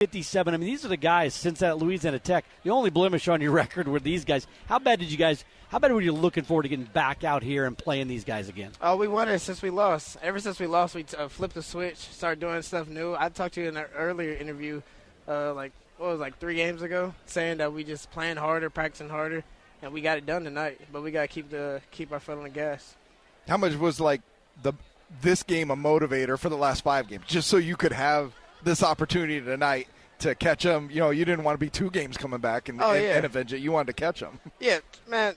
57. I mean, these are the guys since that Louisiana Tech. The only blemish on your record were these guys. How bad were you looking forward to getting back out here and playing these guys again? Oh, we won it since we lost. Ever since we lost, we flipped the switch, started doing stuff new. I talked to you in an earlier interview, 3 games ago, saying that we just playing harder, practicing harder, and we got it done tonight. But we got to keep our foot on the gas. How much was this game a motivator for the last 5 games, just so you could have this opportunity tonight to catch them? You know, you didn't want to be 2 games coming back and avenge it. You wanted to catch them. Yeah, man.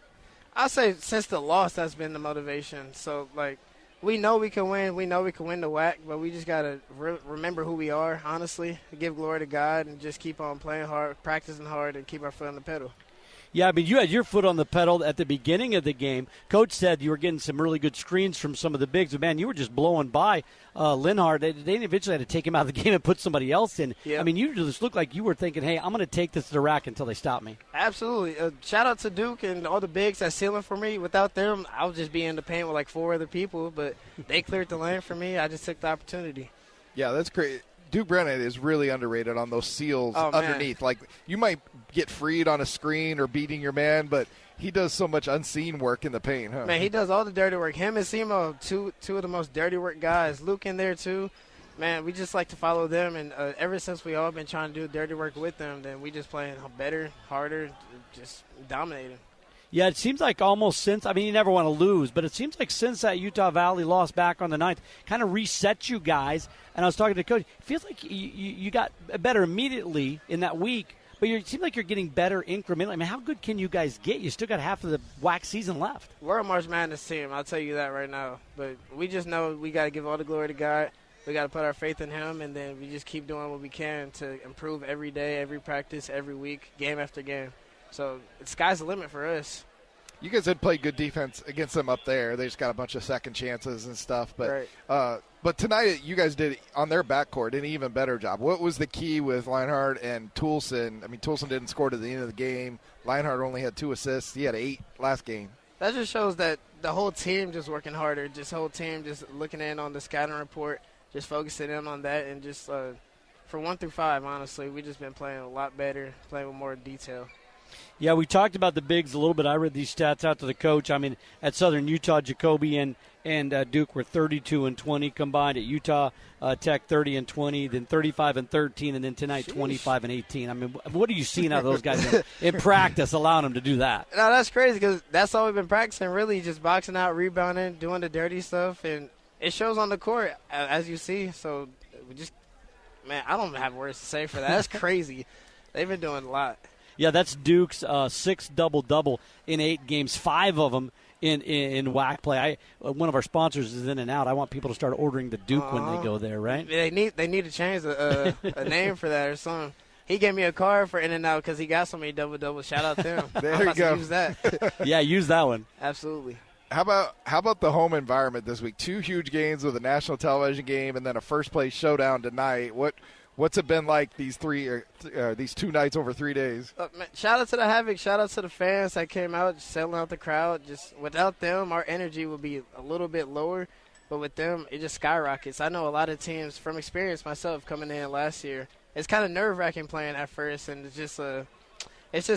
I'll say since the loss, that's been the motivation. So, we know we can win. We know we can win the WAC, but we just got to remember who we are, honestly, give glory to God, and just keep on playing hard, practicing hard, and keep our foot on the pedal. Yeah, I mean, you had your foot on the pedal at the beginning of the game. Coach said you were getting some really good screens from some of the bigs. But, man, you were just blowing by Linhart. They eventually had to take him out of the game and put somebody else in. Yep. I mean, you just looked like you were thinking, hey, I'm going to take this to the rack until they stop me. Absolutely. Shout out to Duke and all the bigs that's sealing for me. Without them, I would just be in the paint with 4 other people. But they cleared the lane for me. I just took the opportunity. Yeah, that's great. Duke Brennan is really underrated on those seals underneath. You might get freed on a screen or beating your man, but he does so much unseen work in the paint, huh? Man, he does all the dirty work. Him and Simo, two of the most dirty work guys. Luke in there, too. Man, we just like to follow them, and ever since we all been trying to do dirty work with them, then we just playing better, harder, just dominating. Yeah, it seems like almost since – I mean, you never want to lose, but it seems like since that Utah Valley loss back on the 9th kind of reset you guys. And I was talking to Coach. It feels like you got better immediately in that week, but it seems like you're getting better incrementally. I mean, how good can you guys get? You still got half of the WAC season left. We're a March Madness team. I'll tell you that right now. But we just know we got to give all the glory to God. We got to put our faith in Him, and then we just keep doing what we can to improve every day, every practice, every week, game after game. So the sky's the limit for us. You guys had played good defense against them up there. They just got a bunch of second chances and stuff. But right. But tonight you guys did, on their backcourt, an even better job. What was the key with Linehart and Toulson? I mean, Toulson didn't score to the end of the game. Linehart only had 2 assists. He had 8 last game. That just shows that the whole team just working harder, just whole team just looking in on the scouting report, just focusing in on that, and just for 1 through 5, honestly, we just been playing a lot better, playing with more detail. Yeah, we talked about the bigs a little bit. I read these stats out to the coach. I mean, at Southern Utah, Jacoby and Duke were 32 and 20 combined. At Utah Tech, 30 and 20, then 35 and 13, and then tonight 25 and 18. I mean, what are you seeing out of those guys in practice, allowing them to do that? No, that's crazy because that's all we've been practicing. Really, just boxing out, rebounding, doing the dirty stuff, and it shows on the court as you see. So we just, man, I don't have words to say for that. That's crazy. They've been doing a lot. Yeah, that's Duke's 6th double-double in 8 games, 5 of them in WAC play. One of our sponsors is In and Out. I want people to start ordering the Duke when they go there, right? They need to change a name for that or something. He gave me a card for In and Out because he got so many double-doubles. Shout out to him. There you go. Use that. Yeah, use that one. Absolutely. How about the home environment this week? 2 huge games with a national television game and then a first-place showdown tonight. What's it been like these 2 nights over 3 days? Man, shout out to the Havoc. Shout out to the fans that came out, just selling out the crowd. Just without them, our energy would be a little bit lower. But with them, it just skyrockets. I know a lot of teams, from experience myself coming in last year, it's kind of nerve-wracking playing at first, and it's just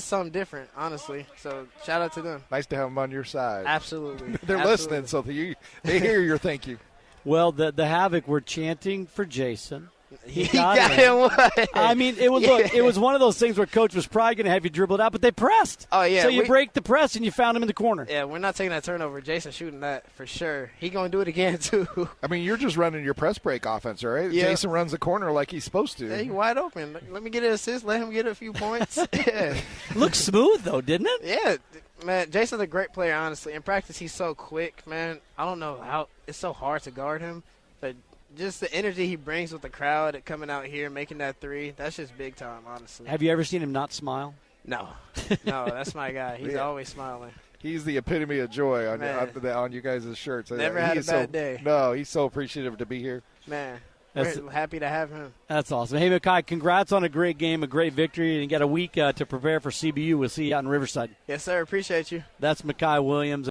something different, honestly. So shout out to them. Nice to have them on your side. Absolutely. They're listening, so they hear your thank you. Well, the Havoc were chanting for Jason. He got him what? I mean, it was one of those things where Coach was probably going to have you dribble it out, but they pressed. Oh, yeah. So you break the press, and you found him in the corner. Yeah, we're not taking that turnover. Jason shooting that for sure. He going to do it again, too. I mean, you're just running your press break offense, right? Yeah. Jason runs the corner like he's supposed to. Yeah, he's wide open. Let me get an assist. Let him get a few points. Yeah. Looks smooth, though, didn't it? Yeah. Man, Jason's a great player, honestly. In practice, he's so quick, man. I don't know how – it's so hard to guard him. But just the energy he brings with the crowd coming out here, making that 3, that's just big time, honestly. Have you ever seen him not smile? No. No, that's my guy. He's always smiling. He's the epitome of joy on you guys' shirts. Never had a bad day. No, he's so appreciative to be here. Man, we're happy to have him. That's awesome. Hey, Makaih, congrats on a great game, a great victory, and you got a week to prepare for CBU. We'll see you out in Riverside. Yes, sir. Appreciate you. That's Makaih Williams.